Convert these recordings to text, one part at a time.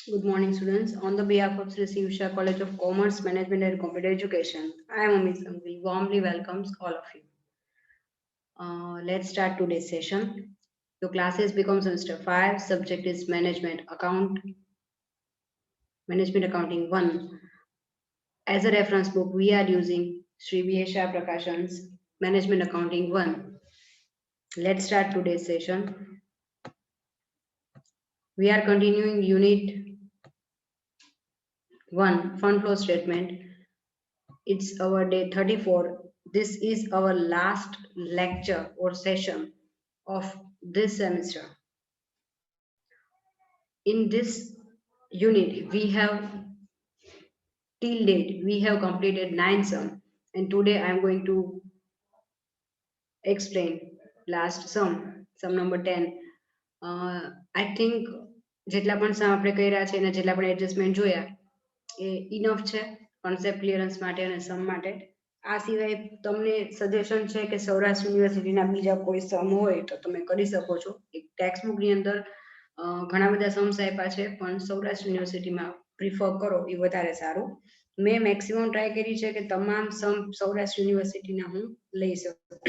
Good morning, students. On the behalf of Sri Sivisha College of Commerce, Management and Computer Education, I am Ami Sangvi. Warmly welcomes all of you. Let's start today's session. Your classes become semester 5. Subject is Management Accounting 1. As a reference book, we are using Sri Vyesha Prakashan's Management Accounting 1. Let's start today's session. We are continuing Unit 1, Fund Flow Statement. It's our day 34. This is our last lecture or session of this semester. In this unit, we have till date, we have completed 9 sum, and today I am going to explain last sum number 10. I think જેટલા પણ સમ આપણે કર્યા છે અને જેટલા પણ adjustment જોયા એ enough છે કોન્સેપ્ટ ક્લિયરન્સ માટે અને સમ માટે. આ સિવાય તમને સજેશન છે કે સૌરાષ્ટ્ર યુનિવર્સિટીના બીજા કોઈ સમ હોય તો તમે કરી શકો છો. એક ટેક્સ્ટ બુકની અંદર ઘણા બધા સમ્સ આપ્યા છે પણ સૌરાષ્ટ્ર યુનિવર્સિટીમાં પ્રિફર કરો એ વધારે સારું. મેં મેક્સિમમ ટ્રાય કરી છે કે તમામ સમ સૌરાષ્ટ્ર યુનિવર્સિટીના હું લઈ શકું.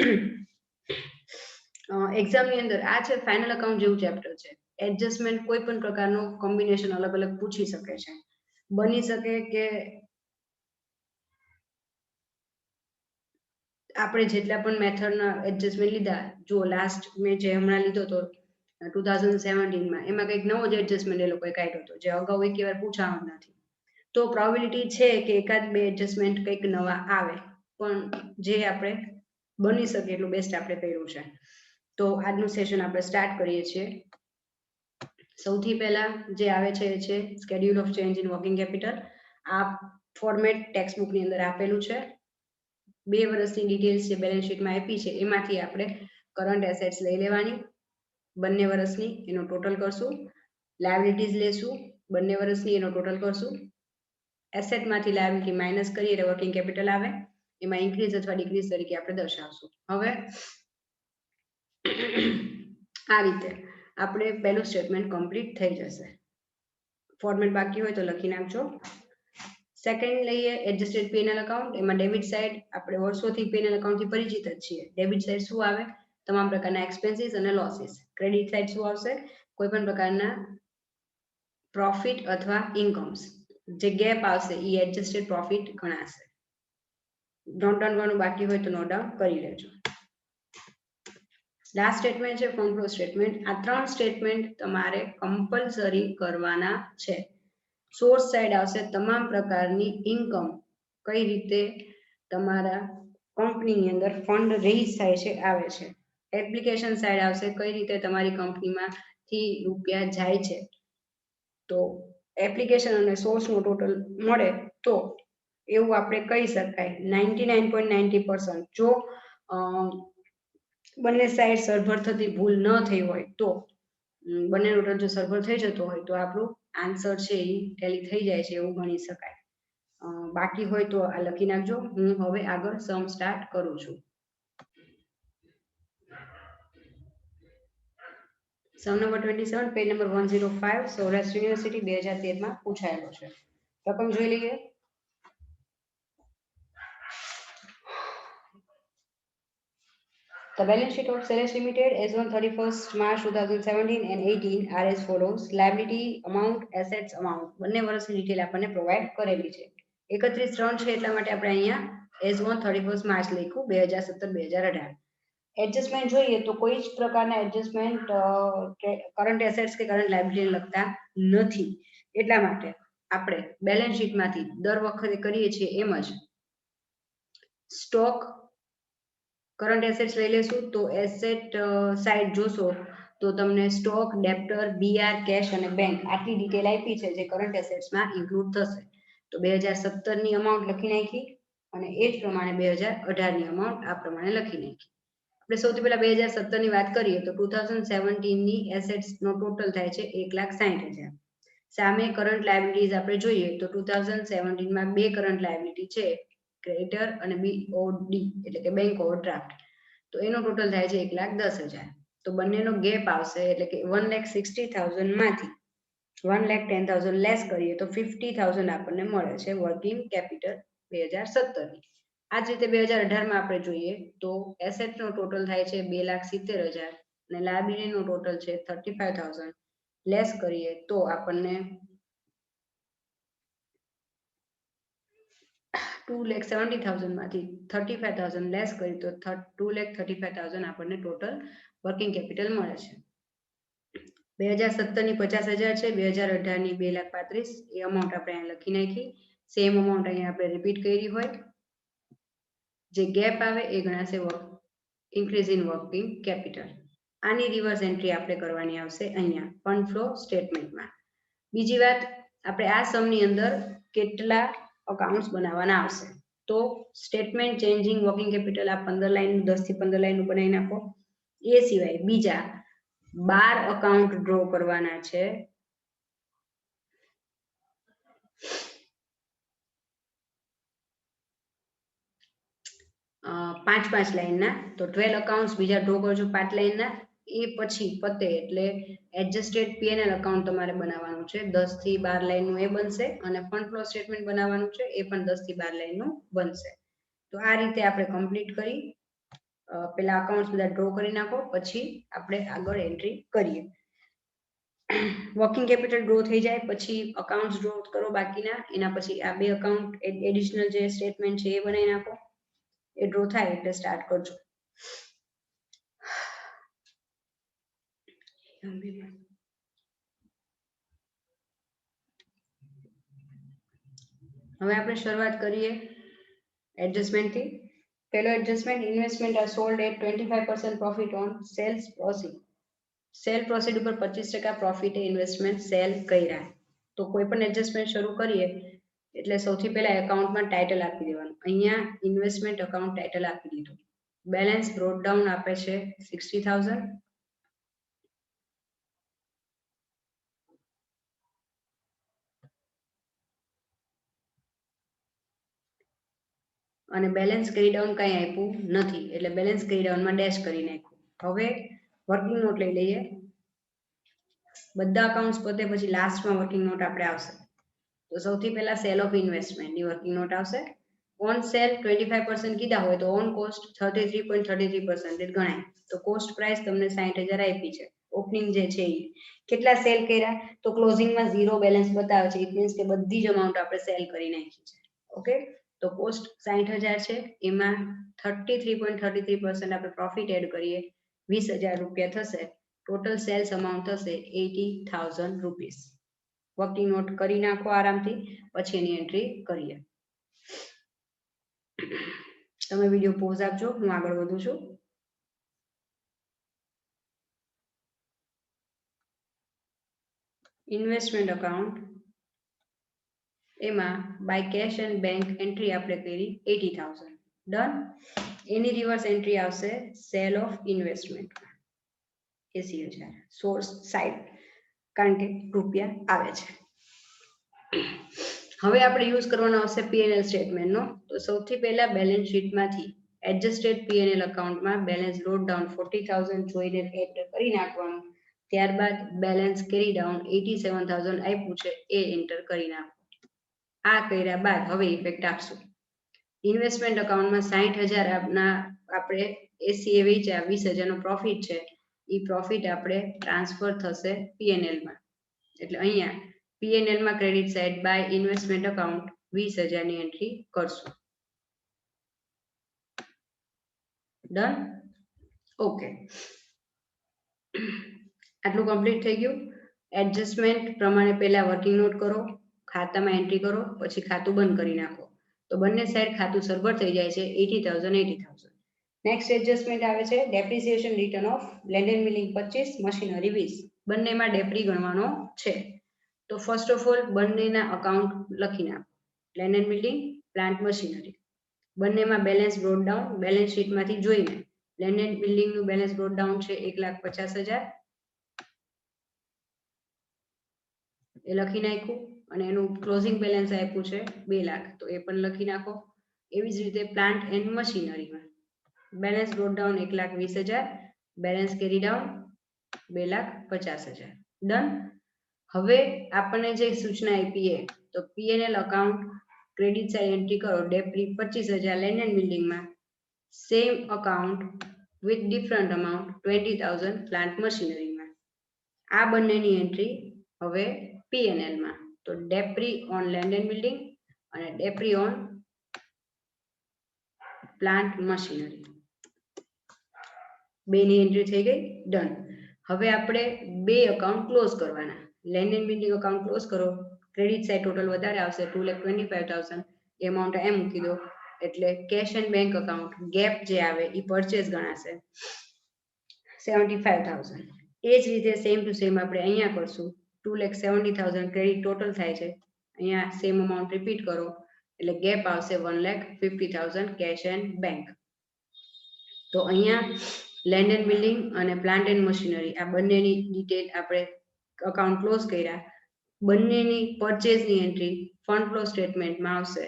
એક્ઝામની અંદર આ છે ફાઇનલ અકાઉન્ટ જેવું ચેપ્ટર છે. એડજસ્ટમેન્ટ કોઈ પણ પ્રકારનો કોમ્બિનેશન અલગ અલગ પૂછી શકે છે. બની શકે કે આપણે જેટલા પણ મેથડના એડજસ્ટમેન્ટ લીધા, જો લાસ્ટ મેં જે હમણાં લીધો હતો 2017માં, એમાં કંઈક નવો જ એડજસ્ટમેન્ટ એ લોકોએ કાઢ્યો હતો જે અગાઉ એક વાર પૂછાણો નથી. તો પ્રોબેબિલિટી છે કે એકાદ બે એડજસ્ટમેન્ટ કંઈક નવા આવે, પણ જે આપણે બની શકે એટલું બેસ્ટ આપણે કર્યું છે. તો આજનું સેશન આપણે સ્ટાર્ટ કરીએ છીએ. સૌથી પહેલા જે આવે છે એ છે schedule of change in working capital. આ ફોર્મેટ ટેક્સ્ટ બુકની અંદર આપેલું છે. 2 વર્ષની ડિટેલ્સ જે બેલેન્સ શીટમાં આપી છે એમાંથી આપણે કરંટ એસેટ્સ લઈ લેવાની બંને વર્ષની, એનો ટોટલ કરશું. લાયબિલિટીઝ લેશું બંને વર્ષની, એનો ટોટલ કરશું. એસેટમાંથી લાયબિલિટી માઇનસ કરીએ એટલે વર્કિંગ કેપિટલ આવે, એમાં ઇન્ક્રીઝ અથવા ડિક્રીઝ તરીકે આપણે દર્શાવશું. હવે આ રીતે આપણે પહેલું સ્ટેટમેન્ટ કમ્પ્લીટ થઈ જશે. ફોર્મેટ બાકી હોય તો લખી નાખજો. સેકન્ડ લઈએ એડજસ્ટેડ પેનલ અકાઉન્ટ. એમાં ડેબિટ સાઇડ આપણે વર્ષોથી પેનલ અકાઉન્ટથી પરિચિત જ છીએ. ડેબિટ સાઇડ શું આવે? તમામ પ્રકારના એક્સપેન્સીસ અને લોસીસ. ક્રેડિટ સાઇડ શું આવશે? કોઈ પણ પ્રકારના પ્રોફિટ અથવા ઇન્કમ્સ. જે ગેપ આવશે એ એડજસ્ટેડ પ્રોફિટ ગણાશે. નોટ ડાઉન કરવાનું બાકી હોય તો નોટ ડાઉન કરી લેજો. લાસ્ટ સ્ટેટમેન્ટ છે ફંડ ફ્લો સ્ટેટમેન્ટ. આ 3 સ્ટેટમેન્ટ તમારે કમ્પલસરી કરવાના છે. સોર્સ સાઇડ આવશે તમામ પ્રકારની ઇન્કમ કઈ રીતે તમારા કંપનીની અંદર ફંડ રેઇઝ થાય છે આવે છે. એપ્લિકેશન સાઇડ આવશે કઈ રીતે તમારી કંપનીમાંથી રૂપિયા જાય છે. તો એપ્લિકેશન અને સોર્સનો ટોટલ મળે તો એવું આપણે કહી શકાય 99.90%. જો બંને સાઈડ સરભર થતી ભૂલ ન થઈ હોય તો બંને ટોટલ જો સરભર થઈ જતો હોય તો આપણું આન્સર છે એ ટેલી થઈ જાય છે એવું ગણી શકાય. બાકી હોય તો આ લખી નાખજો. હું હવે આગળ સમ સ્ટાર્ટ કરું છું. Sum number 27 page number 105 Saurashtra University 2013માં પૂછાયેલો છે. રકમ જોઈ લઈએ. The balance sheet of Ceres Limited as on 31st March 2017 and 18 are as follows. Liability amount, assets amount. બંને વર્ષની ડિટેલ આપણને પ્રોવાઈડ કરેલી છે. 31/3 છે એટલા માટે આપણે અહીંયા as on 31st માર્ચ લખ્યું 2017-2018. એડજસ્ટમેન્ટ જોઈએ તો કોઈ જ પ્રકારના એડજસ્ટમેન્ટ કરંટ એસેટ્સ કે કરંટ લાયબિલિટીને લગતા નથી. એટલા માટે આપણે બેલેન્સ શીટમાંથી દર વખતે કરીએ છીએ એમ જ સ્ટોક કરંટ એસેટ્સ લઈ લેશું. તો એસેટ સાઇડ જોશો તો તમને સ્ટોક, ડેપ્ટર, બીઆર, કેશ અને બેંક આટલી ડિટેલ આપી છે જે કરંટ એસેટ્સમાં ઇન્ક્લુડ થશે. તો 2017ની અમાઉન્ટ લખી નાખી અને એ જ પ્રમાણે 2018ની અમાઉન્ટ આ પ્રમાણે લખી નાખી. આપણે સૌથી પહેલા 2017ની વાત કરીએ તો 2017ની એસેટ્સનો ટોટલ થાય છે 1,60,000. સામે કરંટ લાયબિલિટીઝ આપણે જોઈએ તો 2017માં બે કરંટ લાયબિલિટી છે, ક્રેડિટર અને બીઓડી એટલે કે બેંક ઓવરડ્રાફ્ટ. તો એનો ટોટલ થાય છે 1,10,000. તો બંનેનો ગેપ આવશે એટલે કે 1,60,000 માંથી 1,10,000 લેસ કરીએ તો 50,000 આપણને મળે છે વર્કિંગ કેપિટલ 2017 ની. આ જ રીતે 2018 માં આપણે જોઈએ તો એસેટ નો ટોટલ થાય છે 2,70,000 અને લાયબિલિટી નો ટોટલ છે 35,000 લેસ કરીએ તો આપણને 2,70,000 માંથી 35,000 લેસ કરીએ તો 2,35,000 આપણને ટોટલ વર્કિંગ કેપિટલ મળે છે. 2017 ની 50,000 છે, 2018 ની 2,35,000 એ અમાઉન્ટ આપણે અહીં લખી નાખી. સેમ અમાઉન્ટ અહીંયા આપણે રિપીટ કરી હોય. જે ગેપ આવે એ ગણાશે ઇન્ક્રીઝ ઇન વર્કિંગ કેપિટલ. આની રિવર્સ એન્ટ્રી આપણે કરવાની આવશે અહીંયા ફંડ ફ્લો સ્ટેટમેન્ટમાં. બીજી વાત, આપણે આ સમની અંદર કેટલા અકાઉન્ટ્સ બનાવવાના આવશે. તો સ્ટેટમેન્ટ ચેન્જિંગ વર્કિંગ કેપિટલ આ 15 લાઈન 10 થી 15 લાઈન બનાવી નાખો. એ સિવાય બીજા 12 અકાઉન્ટ ડ્રો કરવાના છે. પાંચ લાઈનના, તો 12 અકાઉન્ટ્સ બીજા ડ્રો કરજો 5 લાઈનના. એ પછી પતે એટલે એડજસ્ટેડ પીએનએલ અકાઉન્ટ તમારે બનાવવાનું છે 10 થી 12 લાઈનનું એ બનશે અને ફંડ ફ્લો સ્ટેટમેન્ટ બનાવવાનું છે એ પણ 10 થી 12 લાઈનનું બનશે. તો આ રીતે આપણે કમ્પ્લીટ કરી પેલા અકાઉન્ટ્સ બધા ડ્રો કરી નાખો પછી આપણે આગળ એન્ટ્રી કરીએ. વર્કિંગ કેપિટલ ડ્રો થઈ જાય પછી અકાઉન્ટ્સ ડ્રો કરો બાકીના, એના પછી આ બે અકાઉન્ટ એડિશનલ જે સ્ટેટમેન્ટ છે એ બનાવી નાખો. એ ડ્રો થાય એટલે સ્ટાર્ટ કરજો. હવે આપણે શરૂઆત કરીએ એડજસ્ટમેન્ટથી. પહેલો adjustment, investment are sold at 25% profit on sales proceed. Sale proceed ઉપર 25% પ્રોફિટે ઇન્વેસ્ટમેન્ટ સેલ કર્યા. તો કોઈ પણ એડજસ્ટમેન્ટ શરૂ કરીએ એટલે સૌથી પહેલા એકાઉન્ટમાં ટાઇટલ આપી દેવાનું. અહીંયા ઇન્વેસ્ટમેન્ટ અકાઉન્ટ ટાઇટલ આપી દીધું. બેલેન્સ બ્રોટ ડાઉન આપે છે 60,000. અને બેલેન્સ કેરી ડાઉન કંઈ આપ્યું નથી એટલે બેલેન્સ કેરી ડાઉનમાં ડેશ કરી નાખ્યું. હવે વર્કિંગ નોટ લઈ લઈએ. બધા અકાઉન્ટ્સ પતે પછી લાસ્ટમાં વર્કિંગ નોટ આપણે આવશે. તો સૌથી પહેલા સેલ ઓફ ઇન્વેસ્ટમેન્ટની વર્કિંગ નોટ આવશે. ઓન સેલ 25% કીધા હોય તો ઓન કોસ્ટ 33.33% ગણાય. તો કોસ્ટ પ્રાઇસ તમને 60,000 આપી છે. ઓપનિંગ જે છે એ કેટલા સેલ કર્યા તો ક્લોઝિંગમાં 0 બેલેન્સ બતાવે છે. ઇટ મીન્સ કે બધી જ અમાઉન્ટ આપણે સેલ કરી નાખી છે. ઓકે, તો કોસ્ટ 60,000 છે, એમાં 33.33% આપણે પ્રોફિટ એડ કરીએ 20,000 રૂપિયા થશે. ટોટલ સેલ્સ અમાઉન્ટ થશે 80,000 રૂપીસ. વર્કિંગ નોટ કરી નાખો આરામથી પછી એની એન્ટ્રી કરીએ. તમે વિડીયો પોઝ આપજો, હું આગળ વધું છું. ઇન્વેસ્ટમેન્ટ અકાઉન્ટ એમાં by cash and bank entry આપણે કરી 80,000. ડન. એની રિવર્સ એન્ટ્રી આવશે sale of investment 80,000. Source side કારણ કે રૂપિયા આવે છે. હવે આપણે યુઝ કરવાનો આવશે પીએનએલ સ્ટેટમેન્ટનો. તો સૌથી પહેલા બેલેન્સ શીટમાંથી એડજસ્ટેડ પીએનએલ અકાઉન્ટમાં બેલેન્સ બ્રોટ ડાઉન 40,000 જોઈને એન્ટર કરી નાખવાનું. ત્યારબાદ બેલેન્સ કેરી ડાઉન 87,000 આપ્યું છે એ એન્ટર કરી નાખો. આ કર્યા બાદ હવે ઇફેક્ટ આપશું. ઇન્વેસ્ટમેન્ટ અકાઉન્ટમાં 60,000 ના આપણે એસીએ વેચ્યા 20,000 નો પ્રોફિટ છે. એ પ્રોફિટ આપણે ટ્રાન્સફર થશે પીએનએલમાં. એટલે અહીંયા પીએનએલમાં credit side by investment account 20,000 ની એન્ટ્રી કરશું. ડન. ઓકે, આટલું કમ્પ્લીટ થઈ ગયું. એડજસ્ટમેન્ટ પ્રમાણે પહેલા વર્કિંગ નોટ કરો, ખાતામાં એન્ટ્રી કરો, પછી ખાતું બંધ કરી નાખો. તો બંને સાઈડ ખાતું સરભર થઈ જાય છે 80,000. નેક્સ્ટ એડજસ્ટમેન્ટ આવે છે depreciation written off land and building 25, machinery 20. બંનેમાં ડેપ્રી ગણવાનો છે. તો ફર્સ્ટ ઓફ ઓલ બંનેના અકાઉન્ટ લખી નાખો. Land and building, plant machinery બંનેમાં બેલેન્સ બ્રોટ ડાઉન બેલેન્સ શીટમાંથી જોઈને લેન્ડ એન્ડ બિલ્ડિંગનું બેલેન્સ બ્રોટ ડાઉન છે 1,50,000 એ લખી નાખ્યું. અને એનું ક્લોઝિંગ બેલેન્સ આપ્યું છે 2 લાખ તો એ પણ લખી નાખો. એવી જ રીતે પ્લાન્ટ એન્ડ મશીનરીમાં balance brought down 1,20,000, balance carry down 2,50,000. Done. હવે આપણને જે સૂચના આપી તો P&L account credit side entry કરો ડેપ્રી 25,000 લેન્ડ એન્ડ બિલ્ડિંગમાં, same account with different amount 20,000 plant મશીનરીમાં. આ બંનેની એન્ટ્રી હવે P&L માં, તો depre on land and building અને ડેપ્રી ઓન પ્લાન્ટ મશીનરી, બેની એન્ટ્રી થઈ ગઈ, ડન. હવે આપણે બે અકાઉન્ટ ક્લોઝ કરવાના. Land and building account close કરો, ક્રેડિટ સાઇડ ટોટલ વધારે આવશે 2,25,000, એમાઉન્ટ એમ મૂકી દો, એટલે cash and bank account gap જે આવે એ પરચેસ ગણાશે 75,000. એ જ રીતે સેમ ટુ સેમ આપણે અહીંયા કરશું, 2,70,000 ક્રેડિટ ટોટલ થાય છે, અહીંયા સેમ અમાઉન્ટ રિપીટ કરો એટલે ગેપ આવશે 1,50,000 કેશ એન્ડ બેંક. તો અહીંયા લેન્ડ એન્ડ બિલ્ડિંગ અને પ્લાન્ટ એન્ડ મશીનરી આ બંનેની ડિટેલ આપણે અકાઉન્ટ ક્લોઝ કર્યા, બંનેની પરચેઝની એન્ટ્રી ફંડ ફ્લો સ્ટેટમેન્ટમાં આવશે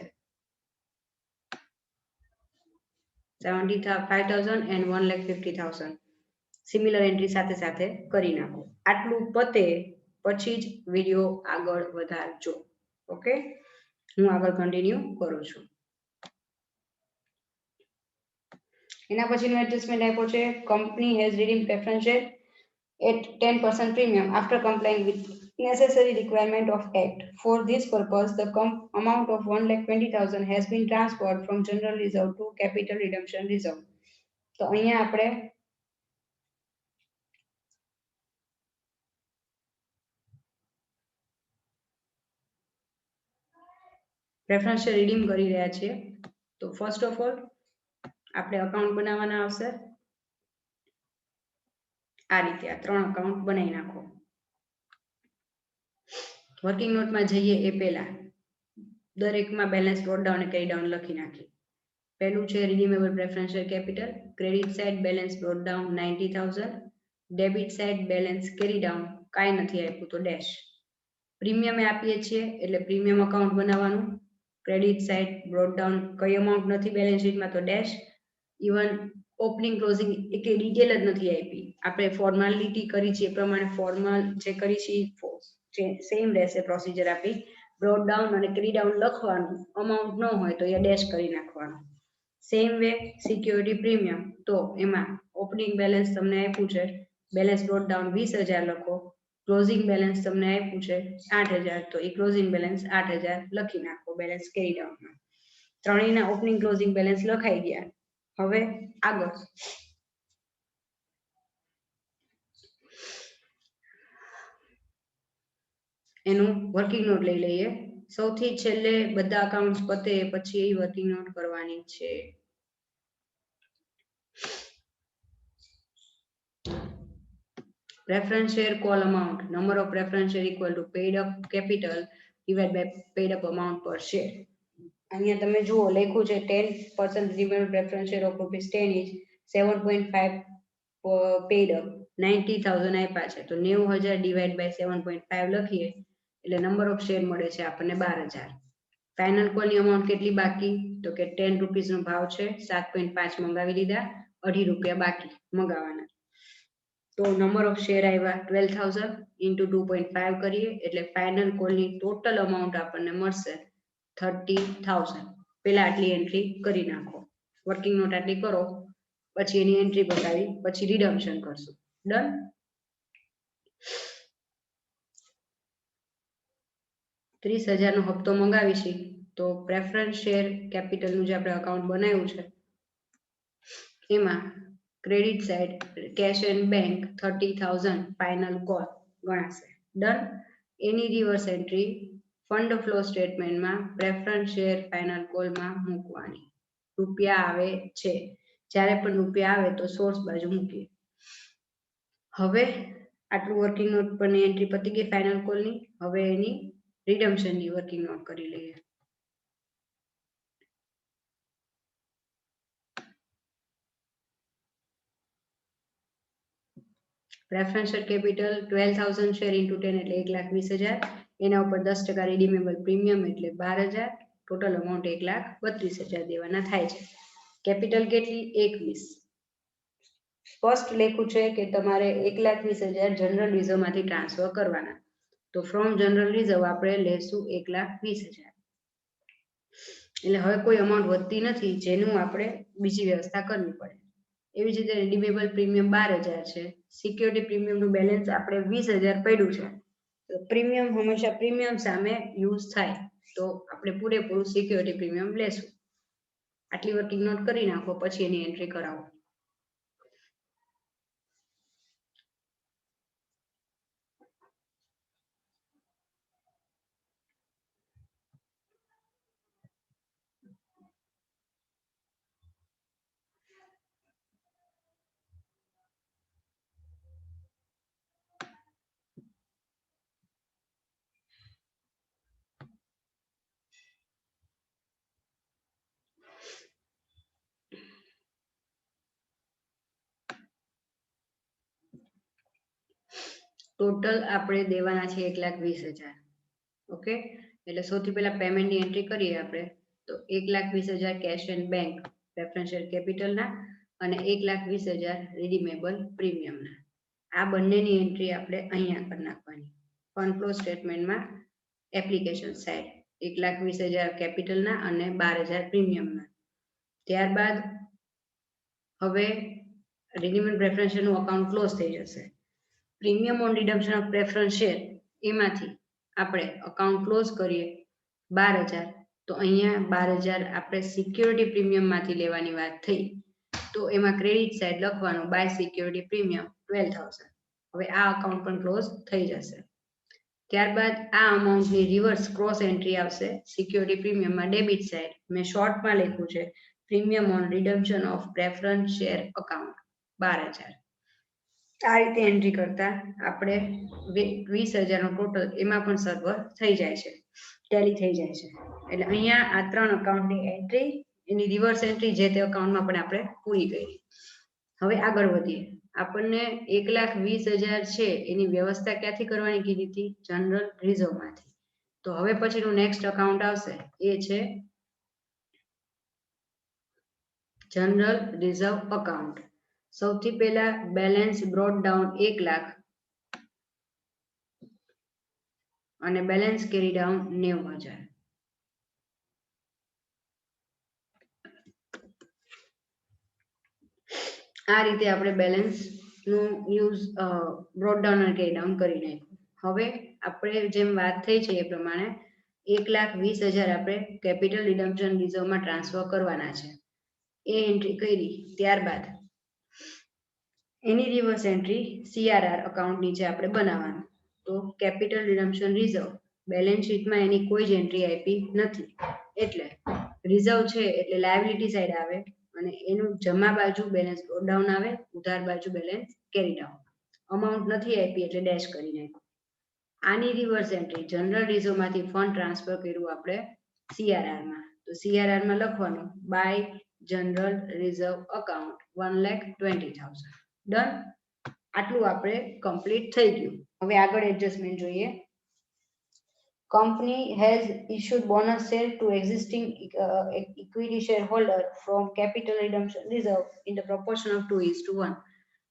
75,000 and 1,50,000. સિમિલર એન્ટ્રી સાથે સાથે કરી નાખો. આટલું પતે પછી જ વિડીયો આગળ વધારજો. ઓકે, હું આગળ કન્ટિન્યુ કરું છું. એના પછીનો એડજસ્ટમેન્ટ આપ્યો છે, company has redeem preference share at 10% premium after complying with necessary requirement of Act. For this purpose, the amount of 1,20,000 has been transferred from general reserve to capital redemption reserve. તો અહીંયા આપણે preference share redeem કરી રહ્યા છીએ. તો first of all આપણે account બનાવવાના આવશે આ રીતે, આ ત્રણ અકાઉન્ટ બનાવી નાખો. વર્કિંગ નોટમાં જઈએ એ પહેલા દરેકમાં બેલેન્સ બ્રોટ ડાઉન અને કેરી ડાઉન લખી નાખી. પહેલું છે redeemable preference share capital, credit side balance brought down 90,000, debit side balance carry down કાંઈ નથી આપ્યું તો ડેશ. પ્રીમિયમે આપીએ છીએ એટલે પ્રીમિયમ અકાઉન્ટ બનાવવાનું, ક્રેડિટ સાઇડ બ્રોટ ડાઉન કઈ અમાઉન્ટ નથી બેલેન્સ શીટમાં તો ડેશ. ઇવન ઓપનિંગ ક્લોઝિંગ એક ડિટેલ જ નથી આપી, આપણે ફોર્માલિટી કરી છે એ પ્રમાણે ફોર્મલ જે કરી છે સેમ રહેશે પ્રોસિજર આપી. બ્રોટ ડાઉન અને કેરી ડાઉન લખવાનું, અમાઉન્ટ ન હોય તો એ ડેશ કરી નાખવાનું. સેમ વે સિક્યોરિટી પ્રીમિયમ, તો એમાં ઓપનિંગ બેલેન્સ તમને આપ્યું છે, બેલેન્સ બ્રોટ ડાઉન 20,000 લખો, ક્લોઝિંગ બેલેન્સ તમને આપ્યું છે 8,000, તો એ ક્લોઝિંગ બેલેન્સ 8,000 લખી નાખો બેલેન્સ કેરી ડાઉનમાં. ત્રણેયના ઓપનિંગ ક્લોઝિંગ બેલેન્સ લખાઈ ગયા. હવે આગળ એનું વર્કિંગ નોટ લઈ લઈએ. સૌથી છેલ્લે બધા અકાઉન્ટ્સ પતે પછી એ વર્કિંગ નોટ કરવાની છે. Preference share call amount, number of preference share equal to paid up capital divided by paid up amount per share. અહીંયા તમે જુઓ લખ્યું છે 10% redeemable preference share of ₹10 is 7.5 paid up, 90,000 આપ્યા છે તો 90,000 ડિવાઇડ બાય 7.5 લખીએ એટલે નંબર ઓફ શેર મળે છે આપણને 12,000. ફાઇનલ કોલની અમાઉન્ટ કેટલી બાકી તો કે ₹10 નો ભાવ છે, 7.5 મંગાવી લીધા, ₹2.5 બાકી મંગાવવાના. તો નંબર ઓફ શેર આવ્યા 12,000 ઇન્ટુ 2.5 કરીએ એટલે ફાઇનલ કોલની ટોટલ અમાઉન્ટ આપણને મળશે 30,000. પહેલા આટલી એન્ટ્રી કરી નાખો, વર્કિંગ નોટ આટલી કરો, પછી એની એન્ટ્રી બતાવી, પછી રિડમ્પશન કરશું. ડન. ₹30,000 નો હપ્તો મંગાવીશું તો પ્રેફરન્સ શેર કેપિટલનું જે આપણે અકાઉન્ટ બનાવ્યું છે એમાં credit side cache and bank 30,000 final call ગણાશે. ડન. એની રિવર્સ એન્ટ્રી ફંડ ફ્લો સ્ટેટમેન્ટમાં પ્રેફરન્સ શેર ફાઇનલ કોલમાં મૂકવાની. રૂપિયા આવે છે, જ્યારે પણ રૂપિયા આવે તો સોર્સ બાજુ મૂકીએ. હવે આટલું વર્કિંગ નોટ પરની એન્ટ્રી પતી ગઈ ફાઇનલ કોલની. હવે એની રિડમ્પશનની વર્કિંગ નોટ કરી લઈએ. Preference share capital 12,000 share into 10 એટલે 1,20,000, એના ઉપર 10% રિડીમેબલ પ્રીમિયમ એટલે 12,000, ટોટલ અમાઉન્ટ 1,32,000 દેવાના થાય છે. કેપિટલ કેટલી 21. સ્પષ્ટ લખ્યું છે કે તમારે 1,20,000 જનરલ રિઝર્વમાંથી ટ્રાન્સફર કરવાના. તો ફ્રોમ જનરલ રિઝર્વ આપણે લેશું 1,20,000. એટલે હવે કોઈ અમાઉન્ટ વધતી નથી જેનું આપણે બીજી વ્યવસ્થા કરવી પડે. એવી જ રીતે રિડીમેબલ પ્રીમિયમ 12,000 છે. સિક્યોરિટી પ્રીમિયમનું બેલેન્સ આપણે 20,000 પડ્યું છે. તો પ્રીમિયમ હંમેશા પ્રીમિયમ સામે યુઝ થાય, તો આપણે પૂરેપૂરું સિક્યોરિટી પ્રીમિયમ લેશું. આટલી વર્કિંગ નોટ કરી નાખો, પછી એની એન્ટ્રી કરાવો. ટોટલ આપણે દેવાના છે 1,20,000. ઓકે, એટલે સૌથી પહેલા પેમેન્ટની એન્ટ્રી કરીએ આપણે. તો 1,20,000 કેશ એન્ડ બેંક પ્રેફરન્શિયલ કેપિટલના અને 1,20,000 રિડીમેબલ પ્રીમિયમના. આ બંનેની એન્ટ્રી આપણે અહીંયા કરી નાખવાની. ફંડ ફ્લો સ્ટેટમેન્ટમાં એપ્લિકેશન સાઇડ 1,20,000 કેપિટલના અને 12,000 પ્રીમિયમના. ત્યારબાદ હવે રિડીમેબલ પ્રેફરન્શિયલનું અકાઉન્ટ ક્લોઝ થઈ જશે. Premium on redemption of preference share એમાંથી આપણે અકાઉન્ટ ક્લોઝ કરીએ 12,000. તો અહીંયા 12,000 આપણે સિક્યોરિટી પ્રીમિયમમાંથી લેવાની વાત થઈ, તો એમાં ક્રેડિટ સાઇડ લખવાનું બાય સિક્યોરિટી પ્રીમિયમ 12,000. હવે આ અકાઉન્ટ પણ ક્લોઝ થઈ જશે. ત્યારબાદ આ અમાઉન્ટની રિવર્સ ક્રોસ એન્ટ્રી આવશે સિક્યોરિટી પ્રીમિયમમાં ડેબિટ સાઇડ. મેં શોર્ટમાં લખ્યું છે premium on redemption of preference share account 12,000. આ રીતે એન્ટ્રી કરતા આપણે 20,000નો ટોટલ એમાં પણ સર્વર થઈ જાય છે, ટેલી થઈ જાય છે. એટલે અહીંયા આ 3 અકાઉન્ટની એન્ટ્રી, એની રિવર્સ એન્ટ્રી જે તે અકાઉન્ટમાં પણ આપણે પૂરી કરી. હવે આગળ વધીએ. આપણને 1,20,000 છે એની વ્યવસ્થા ક્યાંથી કરવાની કીધી હતી? જનરલ રિઝર્વમાંથી. તો હવે પછીનું નેક્સ્ટ અકાઉન્ટ આવશે એ છે જનરલ રિઝર્વ અકાઉન્ટ. સૌથી પહેલા બેલેન્સ બ્રોટ ડાઉન 1,00,000 અને બેલેન્સ કેરી ડાઉન 90,000. આ રીતે આપણે બેલેન્સ નું યુઝ બ્રોટ ડાઉન અને કેરી ડાઉન કરી નાખ્યું. હવે આપણે જેમ વાત થઈ છે એ પ્રમાણે 1,20,000 આપણે કેપિટલ રિડમ્પશન રિઝર્વમાં ટ્રાન્સફર કરવાના છે. એ એન્ટ્રી કરી ત્યારબાદ એની રિવર્સ એન્ટ્રી CRR અકાઉન્ટ નીચે આપણે બનાવવાનું. તો કેપિટલ રિડમ્પશન રિઝર્વ બેલેન્સ શીટમાં એની કોઈ જ એન્ટ્રી આપી નથી, એટલે રિઝર્વ છે એટલે લાયબિલિટી સાઈડ આવે અને એનું જમા બાજુ બેલેન્સ બ્રોટ ડાઉન આવે, ઉધાર બાજુ બેલેન્સ કેરી ડાઉન. અમાઉન્ટ નથી આપી એટલે ડેશ કરી નાખ્યું. આની રિવર્સ એન્ટ્રી જનરલ રિઝર્વમાંથી ફંડ ટ્રાન્સફર કર્યું આપણે CRRમાં. તો CRRમાં લખવાનું by general reserve account 1,20,000. Done. આટલું આપણે કમ્પ્લીટ થઈ ગયું. હવે આગળ એડજસ્ટમેન્ટ જોઈએ. Company has issued bonus share to existing equity shareholder from capital redemption reserve in the proportion of 2:1.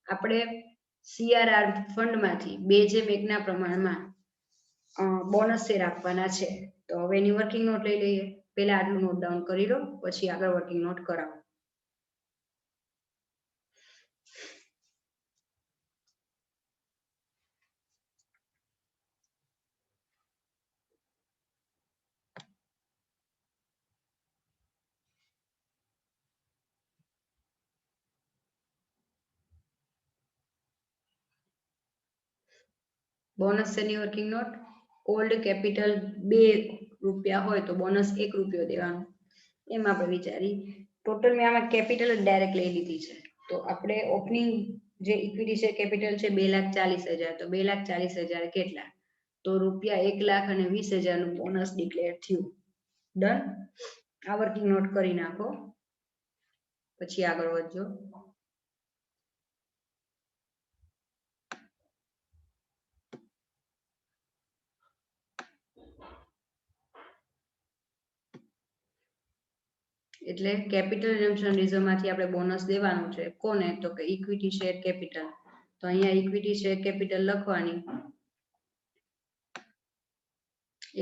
આપણે CRR ફંડમાંથી 2:1 પ્રમાણમાં બોનસ શેર આપવાના છે. તો હવે એની વર્કિંગ નોટ લઈ લઈએ. પહેલા આટલું નોટ ડાઉન કરી લો, પછી આગળ વર્કિંગ નોટ કરાવો. બોનસ શેરની વર્કિંગ નોટ ઓલ્ડ કેપિટલ 2 રૂપિયા હોય તો બોનસ 1 રૂપિયો દેવાનો. એમ આપણે વિચારી ટોટલ મેં આમાં કેપિટલ જ ડાયરેક્ટ લઈ લીધી છે. તો આપણે ઓપનિંગ જે ઇક્વિટી શેર કેપિટલ છે 2,40,000. તો 2,40,000 કેટલા? તો રૂપિયા 1,20,000 નું બોનસ ડિક્લેર થયું. ડન. આ વર્કિંગ નોટ કરી નાખો, પછી આગળ વધજો. એટલે કેપિટલ રિડમ્પશન રિઝર્વમાંથી આપણે બોનસ દેવાનું છે. કોને? તો કે ઇક્વિટી શેર કેપિટલ. તો અહીંયા ઇક્વિટી શેર કેપિટલ લખવાની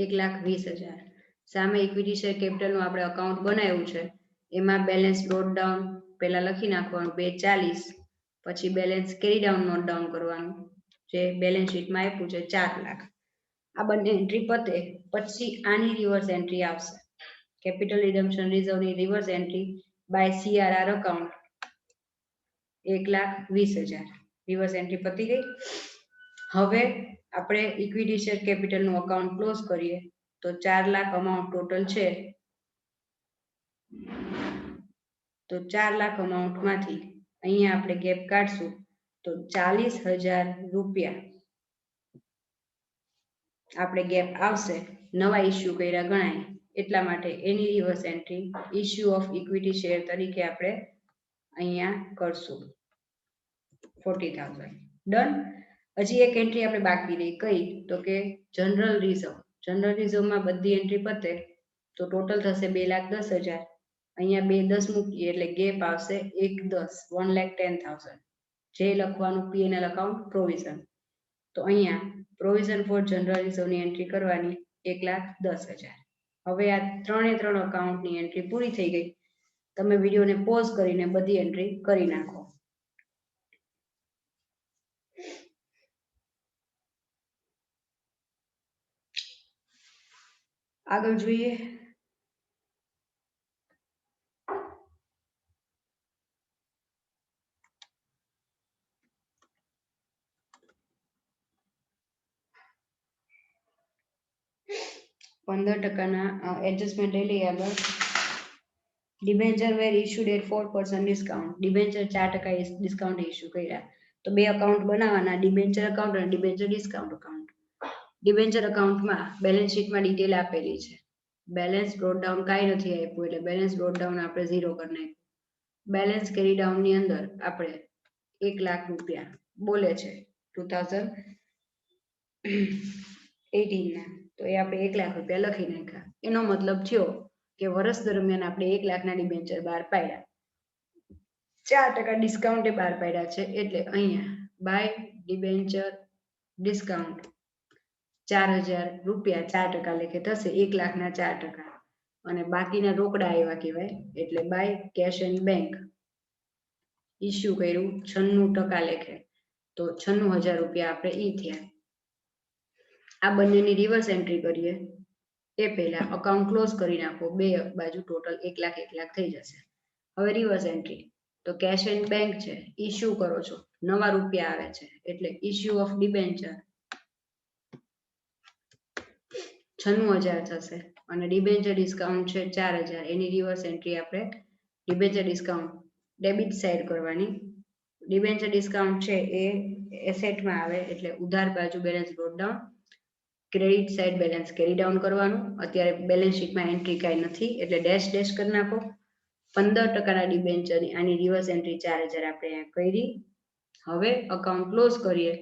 1,20,000. સામે ઇક્વિટી શેર કેપિટલનું આપણે અકાઉન્ટ બનાવ્યું છે, એમાં બેલેન્સ નોટ ડાઉન પહેલા લખી નાખવાનું 240, પછી balance carry down note down કરવાનું, જે બેલેન્સ શીટમાં આપ્યું છે 4 લાખ. આ બંને એન્ટ્રી પતે પછી આની રિવર્સ એન્ટ્રી આવશે, કેપિટલ રિડમ્પશન રિઝર્વની reverse entry by CRR account 1,20,000. Reverse entry પતી ગઈ. હવે આપણે ઇક્વિટી શેર કેપિટલનું અકાઉન્ટ ક્લોઝ કરીએ તો 4 લાખ અમાઉન્ટ ટોટલ છે. તો 4 લાખ અમાઉન્ટમાંથી અહીંયા આપણે ગેપ કાઢશું તો 40,000 રૂપિયા આપણે ગેપ આવશે. નવા ઇસ્યુ કર્યા ગણાય, એટલા માટે એની reverse entry issue of equity share તરીકે આપણે અહીંયા કરશું 40,000. ડન. હજી એક એન્ટ્રી આપણે બાકી રહી, કઈ તો કે જનરલ રિઝર્વ. જનરલ રિઝર્વમાં બધી એન્ટ્રી પતે તો ટોટલ થશે 2,10,000. અહીંયા 2,10 મૂકીએ એટલે ગેપ આવશે 1,10, 1,10,000. જે લખવાનું P&L અકાઉન્ટ પ્રોવિઝન. તો અહીંયા પ્રોવિઝન ફોર જનરલ રિઝર્વની એન્ટ્રી કરવાની 1,10,000. હવે આ 3 અકાઉન્ટની એન્ટ્રી પૂરી થઈ ગઈ. તમે વિડીયોને પોઝ કરીને બધી એન્ટ્રી કરી નાખો. આગળ જોઈએ. એડજસ્ટમેન્ટ લઈ લઈએ આગળ. Debenture were issued at 4% discount. Debenture 4% discount issue કર્યા. તો બે અકાઉન્ટ બનાવવાના, ડિબેન્ચર અકાઉન્ટ અને ડિબેન્ચર ડિસ્કાઉન્ટ અકાઉન્ટ. ડિબેન્ચર અકાઉન્ટમાં બેલેન્સ શીટમાં ડિટેલ આપેલી છે. બેલેન્સ બ્રોટ ડાઉન કાંઈ નથી આપ્યું એટલે બેલેન્સ બ્રોટ ડાઉન આપણે 0 કરી નાખ્યું. બેલેન્સ કેરી ડાઉન ની અંદર આપણે 1 લાખ રૂપિયા બોલે છે 2018 ના, તો એ આપણે 1 લાખ રૂપિયા લખી નાખ્યા. એનો મતલબ થયો કે વર્ષ દરમિયાન આપણે 1 લાખના ડિબેન્ચર બહાર પાડ્યા. 4% ડિસ્કાઉન્ટ બહાર પાડ્યા છે એટલે અહીંયા બાય ડિબેન્ચર ડિસ્કાઉન્ટ 4,000 રૂપિયા 4% લેખે થશે. 1 લાખના 4%, અને બાકીના રોકડા આવ્યા કહેવાય એટલે by cash and bank issue કર્યું 96% લેખે, તો 96,000 રૂપિયા આપણે ઈ થયા. આ બંનેની રિવર્સ એન્ટ્રી કરીએ એ પહેલા અકાઉન્ટ ક્લોઝ કરી નાખો. બે બાજુ ટોટલ 1 લાખ 1 લાખ થઈ જશે. હવે રિવર્સ એન્ટ્રી તો કેશ એન્ડ બેંક છે, ઇસ્યુ કરો છો, નવા રૂપિયા આવે છે એટલે ઇસ્યુ ઓફ ડિબેન્ચર 96,000 થશે, અને ડિબેન્ચર ડિસ્કાઉન્ટ છે 4,000. એની રિવર્સ એન્ટ્રી આપણે ડિબેન્ચર ડિસ્કાઉન્ટ ડેબિટ સાઈડ કરવાની. ડિબેન્ચર ડિસ્કાઉન્ટ છે એ એસેટમાં આવે એટલે ઉધાર બાજુ balance brought down, credit side balance carry down કરવાનું. અત્યારે બેલેન્સ શીટમાં એન્ટ્રી કાંઈ નથી એટલે ડેશ ડેશ કરી નાખો. 15%ના ડિબેન્ચરની આની રિવર્સ એન્ટ્રી 4,000 આપણે અહીંયા કરી. હવે અકાઉન્ટ ક્લોઝ કરીએ.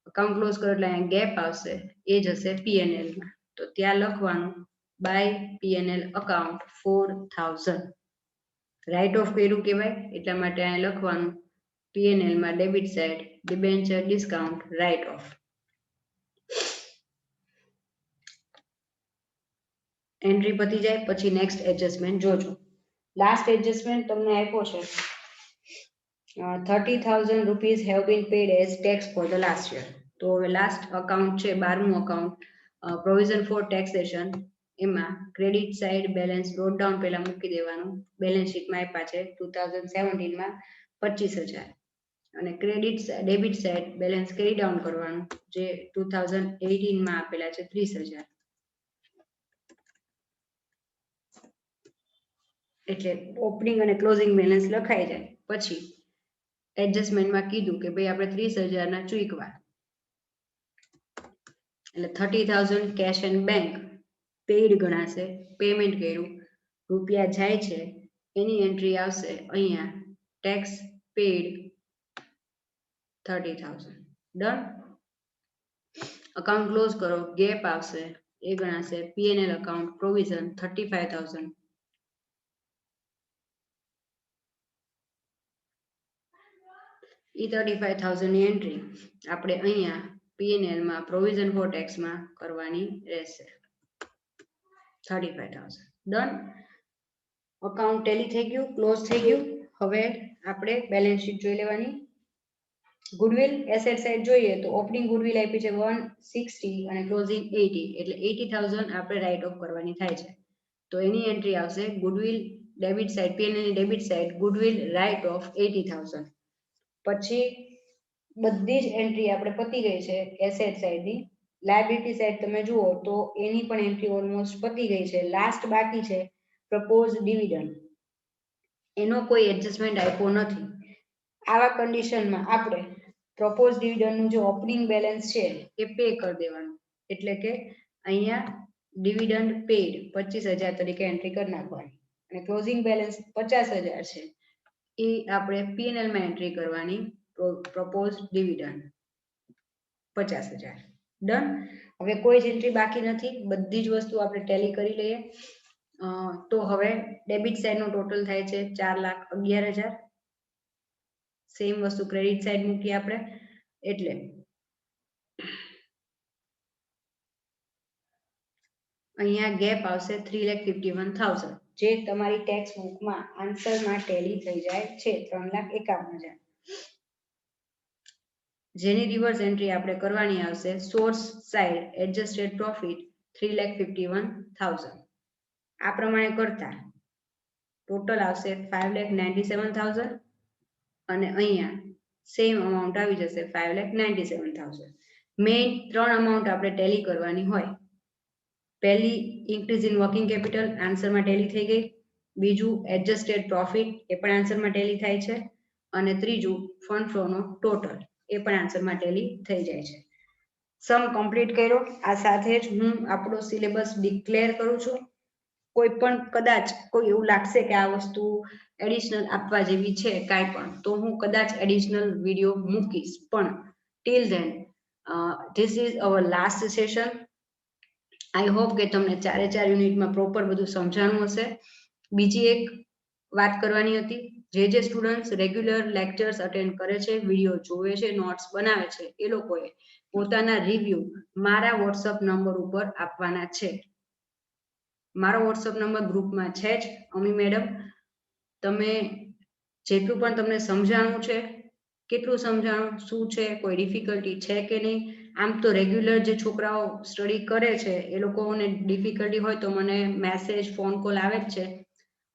અકાઉન્ટ ક્લોઝ કરો એટલે અહીંયા ગેપ આવશે, એ જ હશે P&Lમાં. તો ત્યાં લખવાનું by P&L account 4,000. Right of કર્યું કહેવાય એટલા માટે અહીંયા લખવાનું P&Lમાં debit side debenture discount write off. Entry પતી જાય પછી નેક્સ્ટ એડજસ્ટમેન્ટ જોજો. લાસ્ટ એડજસ્ટમેન્ટ તમને આપ્યો છે 30,000 rupees have been paid as tax for the last year. તો હવે લાસ્ટ અકાઉન્ટ છે 12મું અકાઉન્ટ પ્રોવિઝન ફોર ટેક્સેશન. એમાં credit side balance brought down પહેલા મૂકી દેવાનું. બેલેન્સ શીટમાં આપ્યા છે 2017માં 25,000, અને credit debit side balance carry down કરવાનું જે 2018માં આપેલા છે 30,000. એટલે ઓપનિંગ અને ક્લોઝિંગ બેલેન્સ લખાઈ જાય. પછી એડજસ્ટમેન્ટમાં કીધું કે ભાઈ આપણે 30,000 ના ચૂકવા એટલે 30,000 કેશ એન્ડ બેંક પેઇડ ગણાશે. પેમેન્ટ કર્યું, રૂપિયા જાય છે, એની એન્ટ્રી આવશે અહીંયા tax paid 30,000. Done. Account close કરો, ગેપ આવશે એ ગણાશે P&L અકાઉન્ટ પ્રોવિઝન 35,000. એ 35,000 ની એન્ટ્રી આપણે અહીંયા P&Lમાં પ્રોવિઝન ફોર ટેક્સમાં કરવાની રહેશે. 35,000 ડન. અકાઉન્ટ ટેલી થઈ ગયું, ક્લોઝ થઈ ગયું. હવે આપણે બેલેન્સ શીટ જોઈ લેવાની. ગુડવિલ એસેટ સાઇડ જોઈએ તો ઓપનિંગ ગુડવિલ આપી છે 160 અને ક્લોઝિંગ 80, એટલે 80,000 આપણે રાઇટ ઓફ કરવાની થાય છે. તો એની એન્ટ્રી આવશે ગુડવિલ ડેબિટ સાઇડ, પીએનએલ ની debit side goodwill write off 80,000. પછી બધી જ એન્ટ્રી આપણે પતી ગઈ છે એસેટ સાઇડની. લાયબિલિટી સાઇડ તમે જુઓ તો એની પણ એન્ટ્રી ઓલમોસ્ટ પતી ગઈ છે. લાસ્ટ બાકી છે પ્રપોઝ ડિવિડન્ડ. એનો કોઈ એડજસ્ટમેન્ટ આપ્યો નથી. આવા કન્ડિશનમાં આપણે પ્રપોઝ ડિવિડન્ડનું જે ઓપનિંગ બેલેન્સ છે એ પે કરી દેવાનું. એટલે કે અહીંયા ડિવિડન્ડ પેડ 25,000 તરીકે એન્ટ્રી કરી નાખવાની અને ક્લોઝિંગ બેલેન્સ 50,000 છે એ આપણે પીએનએલ માં એન્ટ્રી કરવાની. Propose dividend 50,000 done. હવે કોઈ જ એન્ટ્રી બાકી નથી, બધી જ વસ્તુ આપણે ટેલી કરી લઈએ. તો હવે ડેબિટ સાઇડનો ટોટલ થાય છે 4,11,000. સેમ વસ્તુ ક્રેડિટ સાઇડ મૂકી આપણે, એટલે અહીંયા ગેપ આવશે 3,51,000, જે તમારી ટેક્સ બુકમાં આન્સરમાં ટેલી થઈ જાય છે 3,51,000. જેની રિવર્સ એન્ટ્રી આપણે કરવાની આવશે સોર્સ સાઇડ એડજસ્ટેડ પ્રોફિટ 3,51,000. આ પ્રમાણે કરતા ટોટલ આવશે 5,97,000 અને અહીંયા સેમ અમાઉન્ટ આવી જશે 5,97,000. મેઇન 3 અમાઉન્ટ આપણે ટેલી કરવાની હોય. પહેલી ઇન્ક્રીઝ ઇન વર્કિંગ કેપિટલ આન્સરમાં ટેલી થઈ ગઈ. બીજું એડજસ્ટેડ પ્રોફિટ એ પણ આન્સરમાં ટેલી થાય છે. અને ત્રીજું ફંડ ફ્લોનો ટોટલ એ પણ આન્સરમાં ટેલી થઈ જાય છે. સમ કમ્પ્લીટ કર્યો. આ સાથે જ હું આપણો સિલેબસ ડિક્લેર કરું છું. કોઈ પણ કદાચ કોઈ એવું લાગશે કે આ વસ્તુ એડિશનલ આપવા જેવી છે કાંઈ પણ, તો હું કદાચ એડિશનલ વિડીયો મૂકીશ. પણ till then this is our last session. I hope કે તમને 4 યુનિટમાં પ્રોપર બધું સમજાણું હશે. બીજી એક વાત કરવાની હતી, જે સ્ટુડન્ટ્સ રેગ્યુલર લેક્ચર્સ અટેન્ડ કરે છે, વિડીયો જોવે છે, નોટ્સ બનાવે છે, એ લોકોએ પોતાના રિવ્યુ મારા વોટ્સઅપ નંબર ઉપર આપવાના છે. મારો વોટ્સઅપ નંબર ગ્રુપમાં છે જ. અમી મેડમ, તમે જેટલું પણ તમને સમજાણું છે, કેટલું સમજાણું, શું છે, કોઈ ડિફિકલ્ટી છે કે નહીં. આમ તો રેગ્યુલર જે છોકરાઓ સ્ટડી કરે છે એ લોકોને ડિફિકલ્ટી હોય તો મને મેસેજ, ફોન કોલ આવે જ છે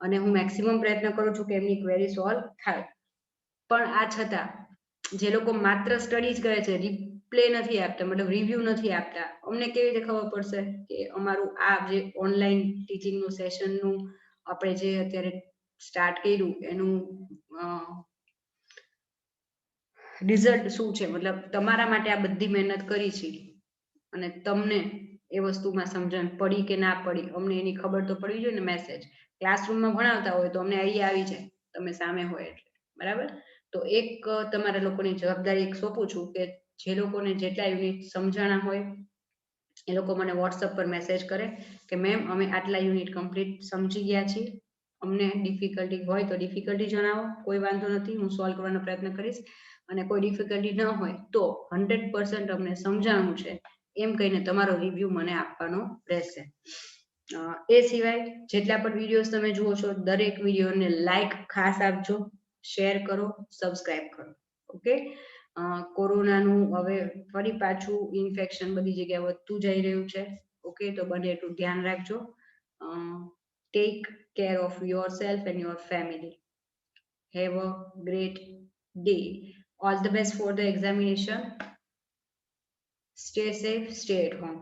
અને હું મેક્સિમમ પ્રયત્ન કરું છું કે એમની ક્વેરી સોલ્વ થાય. પણ આ છતાં જે લોકો માત્ર સ્ટડી જ કરે છે, રિપ્લે નથી આપતા, મતલબ રિવ્યુ નથી આપતા, અમને કેવી રીતે ખબર પડશે કે અમારું આ જે ઓનલાઈન ટીચિંગનું સેશનનું આપણે જે અત્યારે સ્ટાર્ટ કર્યું એનું રિઝલ્ટ શું છે. મતલબ તમારા માટે આ બધી મહેનત કરી છે અને તમને એ વસ્તુમાં સમજણ પડી કે ના પડી, અમને એની ખબર તો પડવી જોઈએ ને. મેસેજ ક્લાસરૂમમાં ભણાવતા હોય તો અમને આઈડિયા આવી જાય, તમે સામે હોય એટલે, બરાબર. તો એક તમારા લોકોની જવાબદારી એક સોંપું છું કે જે લોકોને જેટલા યુનિટ સમજાણા હોય એ લોકો મને વોટ્સઅપ પર મેસેજ કરે કે મેમ અમે આટલા યુનિટ કમ્પ્લીટ સમજી ગયા છીએ, અમને ડિફિકલ્ટી હોય તો ડિફિકલ્ટી જણાવો, કોઈ વાંધો નથી, હું સોલ્વ કરવાનો પ્રયત્ન કરીશ. અને કોઈ ડિફિકલ્ટી ન હોય તો 100% અમને સમજાણું છે એમ કહીને તમારો રિવ્યુ મને આપવાનો રહેશે. એ સિવાય જેટલા પણ વિડીયોઝ તમે જુઓ છો દરેક વિડીયોને લાઈક ખાસ આપજો, શેર કરો, સબસ્ક્રાઇબ કરો. ઓકે. કોરોનાનું હવે ફરી પાછું ઇન્ફેક્શન બધી જગ્યાએ વધતું જઈ રહ્યું છે. ઓકે, તો બને એટલું ધ્યાન રાખજો. Take care of yourself and your family. Have a great day. All the best for the examination. Stay safe, stay at home.